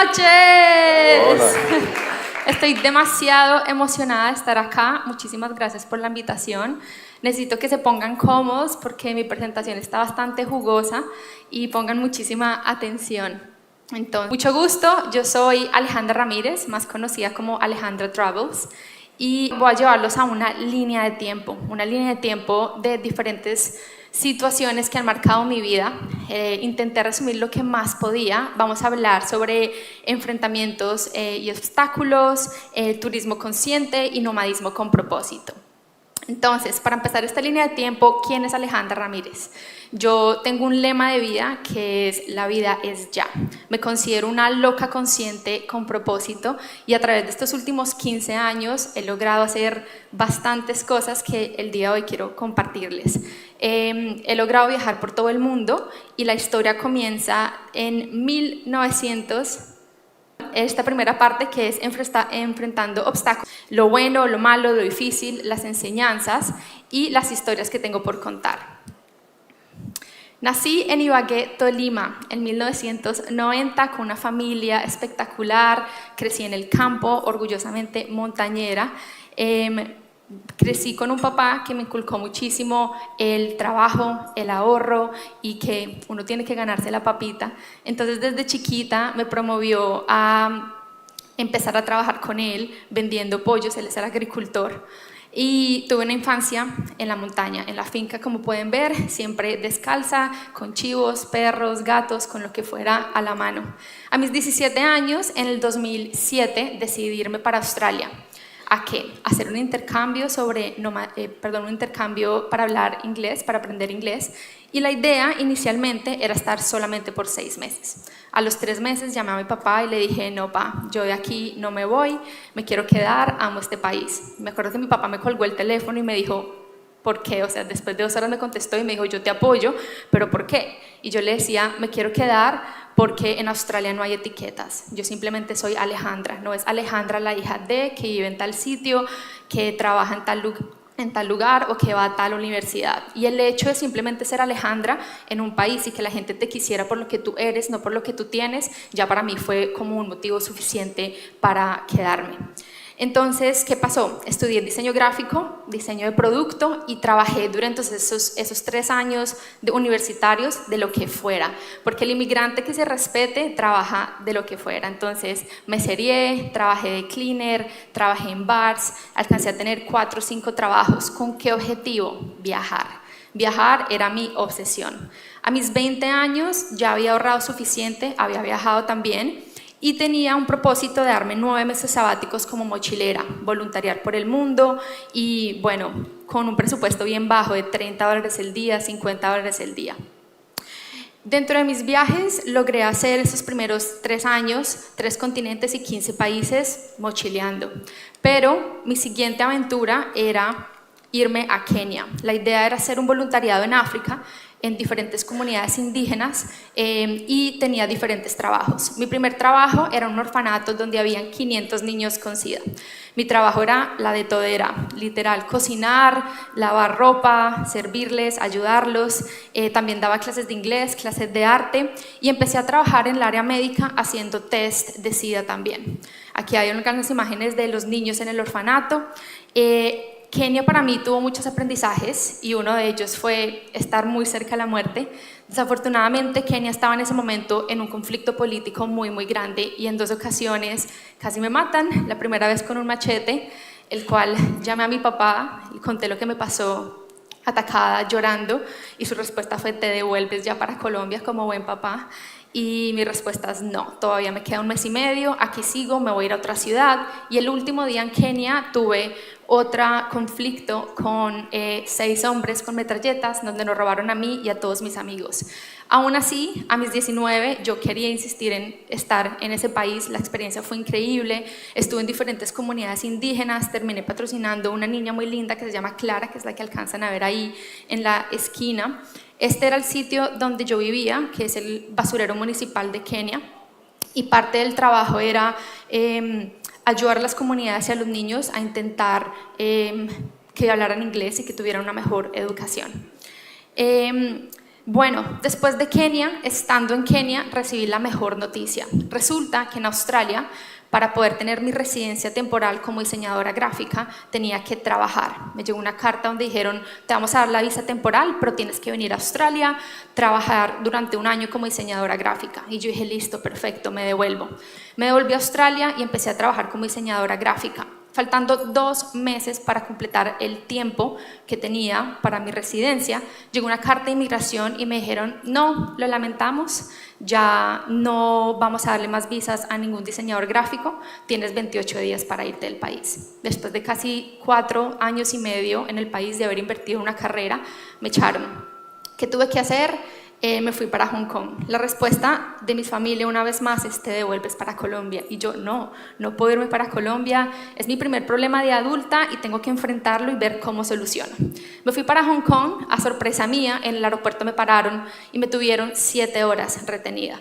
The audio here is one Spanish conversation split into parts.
noches. Hola. Estoy demasiado emocionada de estar acá. Muchísimas gracias por la invitación. Necesito que se pongan cómodos porque mi presentación está bastante jugosa y pongan muchísima atención. Entonces, mucho gusto. Yo soy Alejandra Ramírez, más conocida como Alejandra Travels, y voy a llevarlos a una línea de tiempo de diferentes situaciones que han marcado mi vida. Intenté resumir lo que más podía. Vamos a hablar sobre enfrentamientos y obstáculos, turismo consciente y nomadismo con propósito. Entonces, para empezar esta línea de tiempo, ¿quién es Alejandra Ramírez? Yo tengo un lema de vida que es: la vida es ya. Me considero una loca consciente con propósito y a través de estos últimos 15 años he logrado hacer bastantes cosas que el día de hoy quiero compartirles. He logrado viajar por todo el mundo y la historia comienza en 1900. Esta primera parte, que es enfrentando obstáculos, lo bueno, lo malo, lo difícil, las enseñanzas y las historias que tengo por contar. Nací en Ibagué, Tolima, en 1990 con una familia espectacular. Crecí en el campo, orgullosamente montañera. Crecí con un papá que me inculcó muchísimo el trabajo, el ahorro y que uno tiene que ganarse la papita. Entonces, desde chiquita me promovió a empezar a trabajar con él vendiendo pollos. Él es el agricultor. Y tuve una infancia en la montaña, en la finca, como pueden ver, siempre descalza, con chivos, perros, gatos, con lo que fuera a la mano. A mis 17 años, en el 2007, decidí irme para Australia. ¿A qué? Hacer un intercambio un intercambio para hablar inglés, para aprender inglés. Y la idea inicialmente era estar solamente por 6 meses. A los 3 meses llamé a mi papá y le dije: no, pa, yo de aquí no me voy, me quiero quedar, amo este país. Me acuerdo que mi papá me colgó el teléfono y me dijo: ¿por qué? O sea, después de 2 horas me contestó y me dijo: yo te apoyo, pero ¿por qué? Y yo le decía: me quiero quedar porque en Australia no hay etiquetas. Yo simplemente soy Alejandra. No es Alejandra la hija de, que vive en tal sitio, que trabaja en tal lugar o que va a tal universidad. Y el hecho de simplemente ser Alejandra en un país y que la gente te quisiera por lo que tú eres, no por lo que tú tienes, ya para mí fue como un motivo suficiente para quedarme. Entonces, ¿qué pasó? Estudié diseño gráfico, diseño de producto y trabajé durante esos 3 años universitarios de lo que fuera, porque el inmigrante que se respete trabaja de lo que fuera. Entonces, meserié, trabajé de cleaner, trabajé en bars, alcancé a tener 4 o 5 trabajos. ¿Con qué objetivo? Viajar. Viajar era mi obsesión. A mis 20 años ya había ahorrado suficiente, había viajado también, y tenía un propósito de darme 9 meses sabáticos como mochilera, voluntariar por el mundo y, bueno, con un presupuesto bien bajo de $30 el día, $50 el día. Dentro de mis viajes logré hacer esos primeros 3 años, 3 continentes y 15 países mochileando. Pero mi siguiente aventura era irme a Kenia. La idea era hacer un voluntariado en África, en diferentes comunidades indígenas, y tenía diferentes trabajos. Mi primer trabajo era un orfanato donde habían 500 niños con SIDA. Mi trabajo era la de todera, literal, cocinar, lavar ropa, servirles, ayudarlos. También daba clases de inglés, clases de arte, y empecé a trabajar en el área médica haciendo test de SIDA también. Aquí hay unas imágenes de los niños en el orfanato. Kenia para mí tuvo muchos aprendizajes y uno de ellos fue estar muy cerca de la muerte. Desafortunadamente, Kenia estaba en ese momento en un conflicto político muy, muy grande y en 2 ocasiones casi me matan. La primera vez con un machete, el cual llamé a mi papá y conté lo que me pasó, atacada, llorando, y su respuesta fue: te devuelves ya para Colombia como buen papá. Y mi respuesta es: no, todavía me queda 1 mes y medio, aquí sigo, me voy a ir a otra ciudad. Y el último día en Kenia tuve otro conflicto con 6 hombres con metralletas, donde nos robaron a mí y a todos mis amigos. Aún así, a mis 19 yo quería insistir en estar en ese país. La experiencia fue increíble, estuve en diferentes comunidades indígenas, terminé patrocinando una niña muy linda que se llama Clara, que es la que alcanzan a ver ahí en la esquina. Este era el sitio donde yo vivía, que es el basurero municipal de Kenia, y parte del trabajo era ayudar a las comunidades y a los niños a intentar que hablaran inglés y que tuvieran una mejor educación. Bueno, después de Kenia, estando en Kenia, recibí la mejor noticia. Resulta que en Australia, para poder tener mi residencia temporal como diseñadora gráfica, tenía que trabajar. Me llegó una carta donde dijeron, te vamos a dar la visa temporal, pero tienes que venir a Australia, trabajar durante un año como diseñadora gráfica. Y yo dije, listo, perfecto, me devuelvo. Me devolví a Australia y empecé a trabajar como diseñadora gráfica. Faltando 2 meses para completar el tiempo que tenía para mi residencia, llegó una carta de inmigración y me dijeron, no, lo lamentamos, ya no vamos a darle más visas a ningún diseñador gráfico, tienes 28 días para irte del país. Después de casi 4 años y medio en el país de haber invertido en una carrera, me echaron. ¿Qué tuve que hacer? Me fui para Hong Kong. La respuesta de mi familia una vez más es te devuelves para Colombia. Y yo no puedo irme para Colombia, es mi primer problema de adulta y tengo que enfrentarlo y ver cómo soluciono. Me fui para Hong Kong, a sorpresa mía, en el aeropuerto me pararon y me tuvieron 7 horas retenida.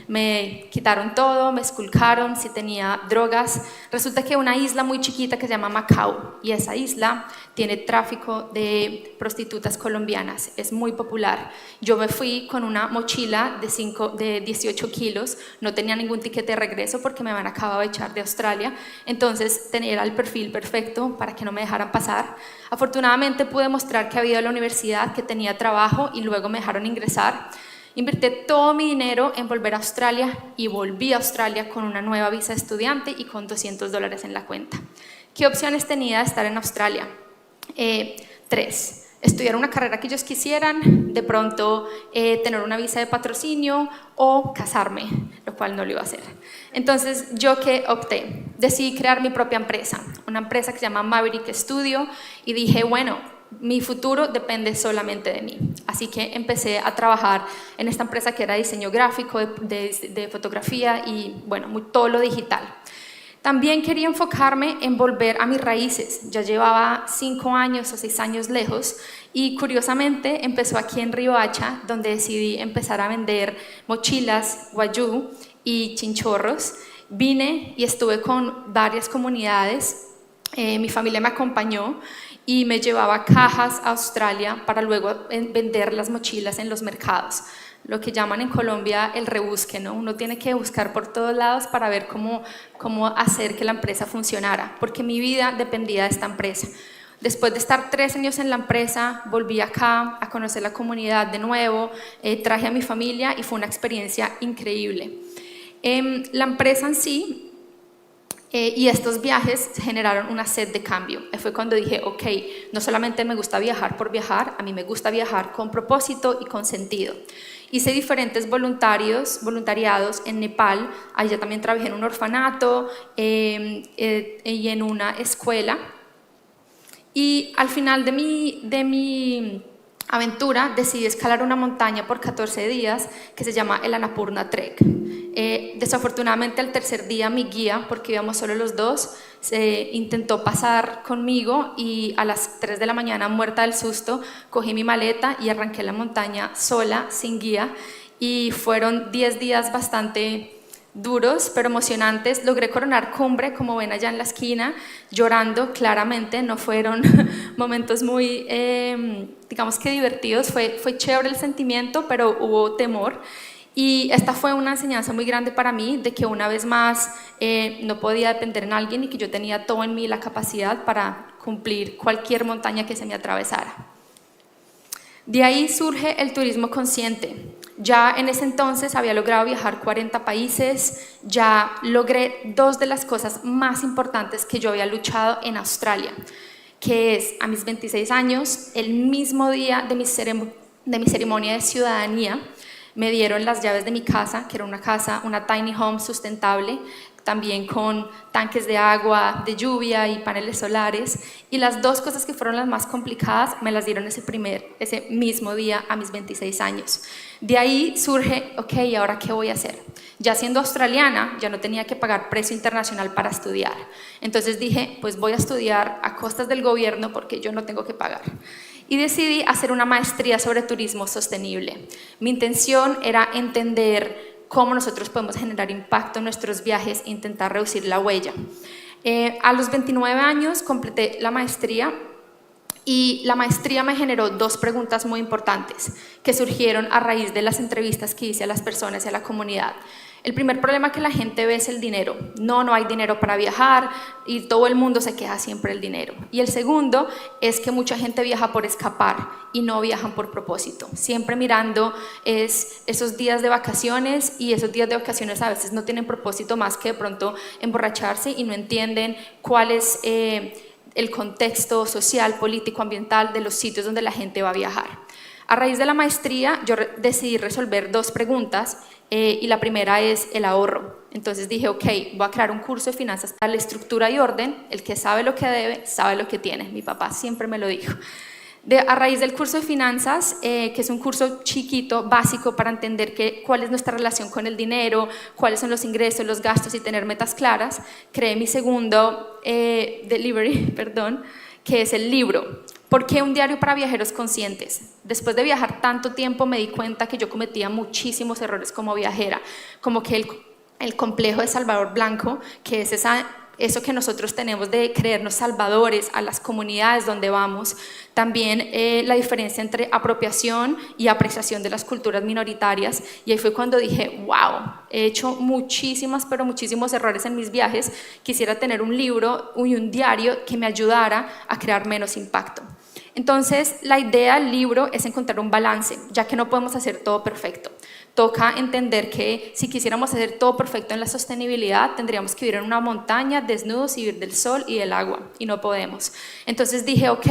Me quitaron todo, me esculcaron si tenía drogas. Resulta que una isla muy chiquita que se llama Macao, y esa isla tiene tráfico de prostitutas colombianas, es muy popular. Yo me fui con una mochila de 18 kilos, no tenía ningún ticket de regreso porque me habían acabado de echar de Australia, entonces era el perfil perfecto para que no me dejaran pasar. Afortunadamente pude mostrar que había ido a la universidad, que tenía trabajo y luego me dejaron ingresar. Invertí todo mi dinero en volver a Australia y volví a Australia con una nueva visa de estudiante y con $200 en la cuenta. ¿Qué opciones tenía de estar en Australia? 3. Estudiar una carrera que ellos quisieran, de pronto tener una visa de patrocinio o casarme, lo cual no lo iba a hacer. Entonces, ¿yo qué opté? Decidí crear mi propia empresa, una empresa que se llama Maverick Studio, y dije, bueno, mi futuro depende solamente de mí. Así que empecé a trabajar en esta empresa que era diseño gráfico, de fotografía y bueno, todo lo digital. También quería enfocarme en volver a mis raíces. Ya llevaba 5 años o 6 años lejos y curiosamente empezó aquí en Riohacha, donde decidí empezar a vender mochilas, guayú y chinchorros. Vine y estuve con varias comunidades. Mi familia me acompañó y me llevaba cajas a Australia para luego vender las mochilas en los mercados. Lo que llaman en Colombia el rebusque, ¿no? Uno tiene que buscar por todos lados para ver cómo hacer que la empresa funcionara, porque mi vida dependía de esta empresa. Después de estar 3 años en la empresa, volví acá a conocer la comunidad de nuevo, traje a mi familia y fue una experiencia increíble. La empresa en sí y estos viajes generaron una sed de cambio. Fue cuando dije, ok, no solamente me gusta viajar por viajar, a mí me gusta viajar con propósito y con sentido. Hice diferentes voluntariados en Nepal, allá también trabajé en un orfanato y en una escuela. Y al final de mi aventura decidí escalar una montaña por 14 días que se llama el Annapurna Trek. Desafortunadamente al tercer día mi guía, porque íbamos solo los dos, intentó pasar conmigo y a las 3 de la mañana, muerta del susto, cogí mi maleta y arranqué la montaña sola, sin guía, y fueron 10 días bastante duros pero emocionantes. Logré coronar cumbre, como ven allá en la esquina, llorando claramente. No fueron momentos muy, digamos que divertidos, fue chévere el sentimiento, pero hubo temor. Y esta fue una enseñanza muy grande para mí, de que una vez más no podía depender en alguien y que yo tenía todo en mí, la capacidad para cumplir cualquier montaña que se me atravesara. De ahí surge el turismo consciente. Ya en ese entonces había logrado viajar 40 países, ya logré 2 de las cosas más importantes que yo había luchado en Australia, que es a mis 26 años, el mismo día de mi ceremonia de ciudadanía, me dieron las llaves de mi casa, que era una tiny home sustentable, también con tanques de agua, de lluvia y paneles solares, y las 2 cosas que fueron las más complicadas me las dieron ese mismo día a mis 26 años. De ahí surge, ok, ¿y ahora qué voy a hacer? Ya siendo australiana, ya no tenía que pagar precio internacional para estudiar. Entonces dije, pues voy a estudiar a costas del gobierno porque yo no tengo que pagar. Y decidí hacer una maestría sobre turismo sostenible. Mi intención era entender cómo nosotros podemos generar impacto en nuestros viajes e intentar reducir la huella. A los 29 años completé la maestría. Y la maestría me generó dos preguntas muy importantes que surgieron a raíz de las entrevistas que hice a las personas y a la comunidad. El primer problema que la gente ve es el dinero. No hay dinero para viajar y todo el mundo se queja siempre del dinero. Y el segundo es que mucha gente viaja por escapar y no viajan por propósito. Siempre mirando esos días de vacaciones, y esos días de vacaciones a veces no tienen propósito más que de pronto emborracharse, y no entienden cuál es el contexto social, político, ambiental de los sitios donde la gente va a viajar. A raíz de la maestría yo decidí resolver dos preguntas, y la primera es el ahorro. Entonces dije, ok, voy a crear un curso de finanzas para la estructura y orden. El que sabe lo que debe, sabe lo que tiene. Mi papá siempre me lo dijo. A raíz del curso de finanzas, que es un curso chiquito, básico, para entender cuál es nuestra relación con el dinero, cuáles son los ingresos, los gastos y tener metas claras, creé mi segundo delivery, que es el libro. ¿Por qué un diario para viajeros conscientes? Después de viajar tanto tiempo me di cuenta que yo cometía muchísimos errores como viajera, como que el complejo de Salvador Blanco, que es eso que nosotros tenemos de creernos salvadores a las comunidades donde vamos. También la diferencia entre apropiación y apreciación de las culturas minoritarias. Y ahí fue cuando dije, wow, he hecho muchísimos errores en mis viajes. Quisiera tener un libro y un diario que me ayudara a crear menos impacto. Entonces, la idea del libro es encontrar un balance, ya que no podemos hacer todo perfecto. Toca entender que si quisiéramos hacer todo perfecto en la sostenibilidad, tendríamos que vivir en una montaña, desnudos, y vivir del sol y del agua, y no podemos. Entonces dije, ok,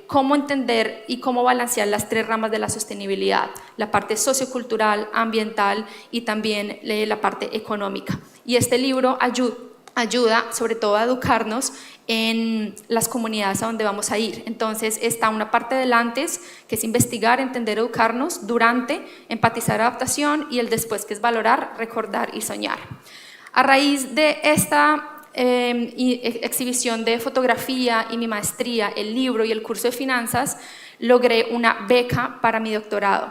¿cómo entender y cómo balancear las tres ramas de la sostenibilidad? La parte sociocultural, ambiental y también la parte económica. Y este libro ayuda sobre todo a educarnos en las comunidades a donde vamos a ir. Entonces está una parte del antes, que es investigar, entender, educarnos; durante, empatizar, adaptación; y el después, que es valorar, recordar y soñar. A raíz de esta exhibición de fotografía y mi maestría, el libro y el curso de finanzas, logré una beca para mi doctorado.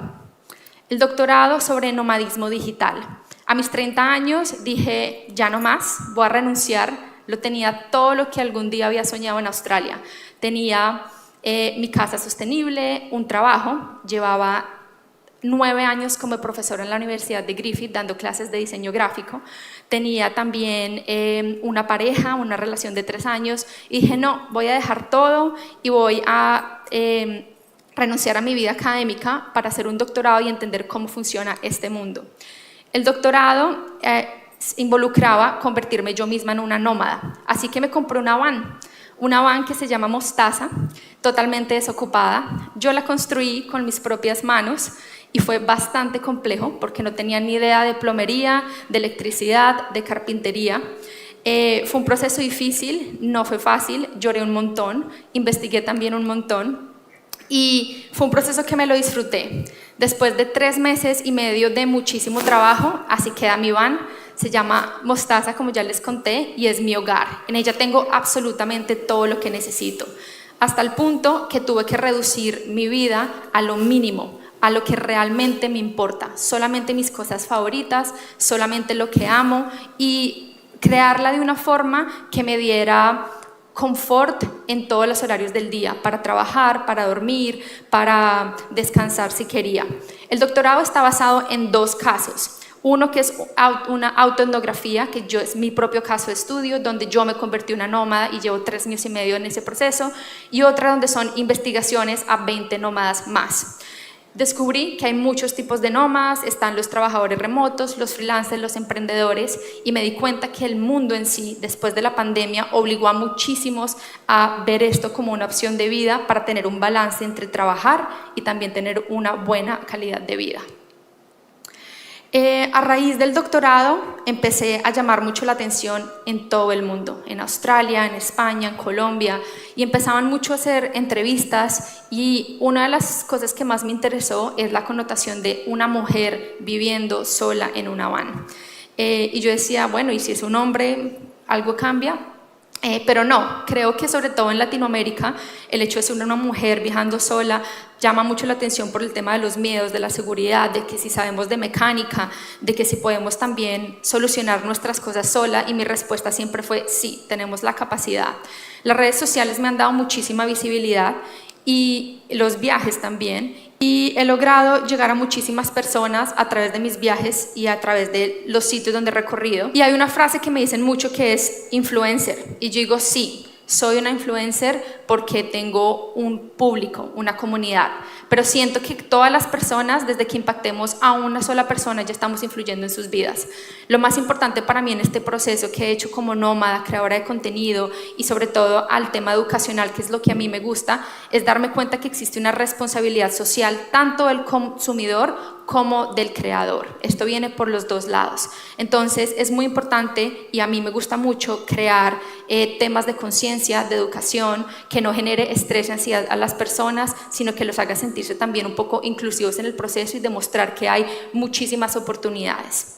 El doctorado sobre nomadismo digital. A mis 30 años dije, ya no más, voy a renunciar. Lo tenía todo lo que algún día había soñado en Australia. Tenía mi casa sostenible, un trabajo, llevaba 9 años como profesora en la Universidad de Griffith dando clases de diseño gráfico. Tenía también una pareja, una relación de 3 años, y dije, no, voy a dejar todo y voy a renunciar a mi vida académica para hacer un doctorado y entender cómo funciona este mundo. El doctorado involucraba convertirme yo misma en una nómada, así que me compré una van que se llama Mostaza, totalmente desocupada. Yo la construí con mis propias manos y fue bastante complejo porque no tenía ni idea de plomería, de electricidad, de carpintería. Fue un proceso difícil, no fue fácil, lloré un montón, investigué también un montón. Y fue un proceso que me lo disfruté. Después de 3 meses y medio de muchísimo trabajo, así queda mi van. Se llama Mostaza, como ya les conté, y es mi hogar. En ella tengo absolutamente todo lo que necesito, hasta el punto que tuve que reducir mi vida a lo mínimo, a lo que realmente me importa. Solamente mis cosas favoritas, solamente lo que amo, y crearla de una forma que me diera confort en todos los horarios del día, para trabajar, para dormir, para descansar si quería. El doctorado está basado en 2 casos. Uno que es una autoetnografía, que es mi propio caso de estudio, donde yo me convertí en una nómada y llevo 3 años y medio en ese proceso, y otra donde son investigaciones a 20 nómadas más. Descubrí que hay muchos tipos de nómadas, están los trabajadores remotos, los freelancers, los emprendedores, y me di cuenta que el mundo en sí, después de la pandemia, obligó a muchísimos a ver esto como una opción de vida para tener un balance entre trabajar y también tener una buena calidad de vida. A raíz del doctorado empecé a llamar mucho la atención en todo el mundo, en Australia, en España, en Colombia, y empezaban mucho a hacer entrevistas, y una de las cosas que más me interesó es la connotación de una mujer viviendo sola en una van. Y yo decía, bueno, ¿y si es un hombre, algo cambia? Pero no, creo que sobre todo en Latinoamérica el hecho de ser una mujer viajando sola llama mucho la atención por el tema de los miedos, de la seguridad, de que si sabemos de mecánica, de que si podemos también solucionar nuestras cosas sola, y mi respuesta siempre fue sí, tenemos la capacidad. Las redes sociales me han dado muchísima visibilidad, y los viajes también. Y he logrado llegar a muchísimas personas a través de mis viajes y a través de los sitios donde he recorrido. Y hay una frase que me dicen mucho que es influencer. Y yo digo, sí, soy una influencer porque tengo un público, una comunidad. Pero siento que todas las personas, desde que impactemos a una sola persona, ya estamos influyendo en sus vidas. Lo más importante para mí en este proceso que he hecho como nómada, creadora de contenido y sobre todo al tema educacional, que es lo que a mí me gusta, es darme cuenta que existe una responsabilidad social tanto del consumidor como del creador. Esto viene por los dos lados. Entonces es muy importante y a mí me gusta mucho crear temas de conciencia, de educación, que no genere estrés y ansiedad a las personas, sino que los haga sentirse también un poco inclusivos en el proceso y demostrar que hay muchísimas oportunidades.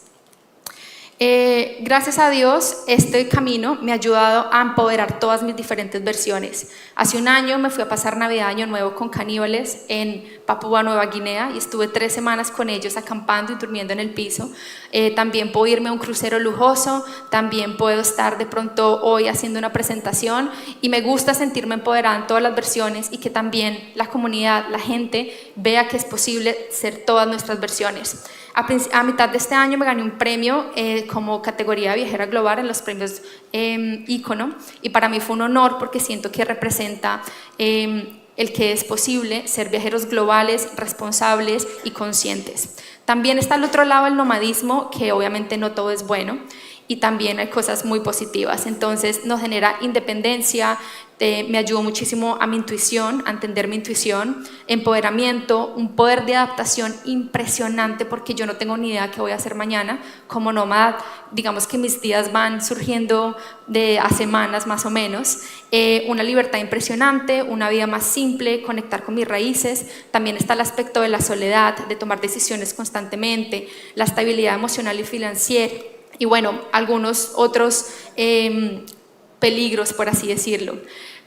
Gracias a Dios, este camino me ha ayudado a empoderar todas mis diferentes versiones. Hace un año me fui a pasar Navidad Año Nuevo con caníbales en Papúa Nueva Guinea y estuve 3 semanas con ellos acampando y durmiendo en el piso. También puedo irme a un crucero lujoso, también puedo estar de pronto hoy haciendo una presentación y me gusta sentirme empoderada en todas las versiones y que también la comunidad, la gente vea que es posible ser todas nuestras versiones. A mitad de este año me gané un premio como categoría viajera global en los premios Ícono y para mí fue un honor porque siento que representa el que es posible ser viajeros globales, responsables y conscientes. También está al otro lado el nomadismo, que obviamente no todo es bueno y también hay cosas muy positivas. Entonces nos genera independencia, me ayudó muchísimo a mi intuición, a entender mi intuición, empoderamiento, un poder de adaptación impresionante porque yo no tengo ni idea qué voy a hacer mañana. Como nómada, digamos que mis días van surgiendo de a semanas más o menos. Una libertad impresionante, una vida más simple, conectar con mis raíces. También está el aspecto de la soledad, de tomar decisiones constantemente, la estabilidad emocional y financiera y bueno, algunos otros peligros, por así decirlo.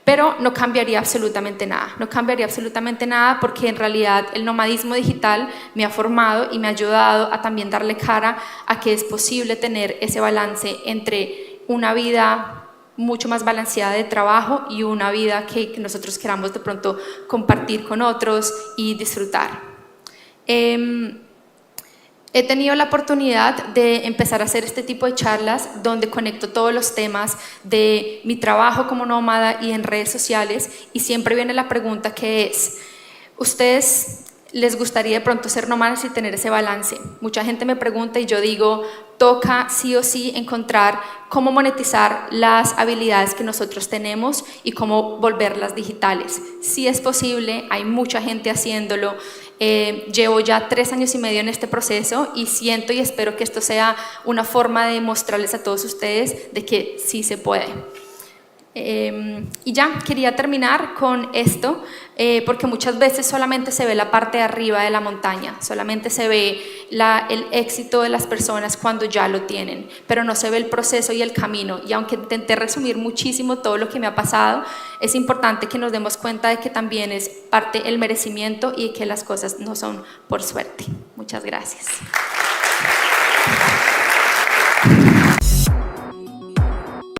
Pero no cambiaría absolutamente nada, no cambiaría absolutamente nada porque en realidad el nomadismo digital me ha formado y me ha ayudado a también darle cara a que es posible tener ese balance entre una vida mucho más balanceada de trabajo y una vida que nosotros queramos de pronto compartir con otros y disfrutar. He tenido la oportunidad de empezar a hacer este tipo de charlas donde conecto todos los temas de mi trabajo como nómada y en redes sociales y siempre viene la pregunta que es, ¿ustedes les gustaría de pronto ser nómadas y tener ese balance? Mucha gente me pregunta y yo digo, toca sí o sí encontrar cómo monetizar las habilidades que nosotros tenemos y cómo volverlas digitales. Sí es posible, hay mucha gente haciéndolo. Llevo ya 3 años y medio en este proceso y siento y espero que esto sea una forma de mostrarles a todos ustedes de que sí se puede. Y ya, quería terminar con esto porque muchas veces solamente se ve la parte de arriba de la montaña, solamente se ve el éxito de las personas cuando ya lo tienen, pero no se ve el proceso y el camino. Y aunque intenté resumir muchísimo todo lo que me ha pasado, es importante que nos demos cuenta de que también es parte el merecimiento y que las cosas no son por suerte. Muchas gracias.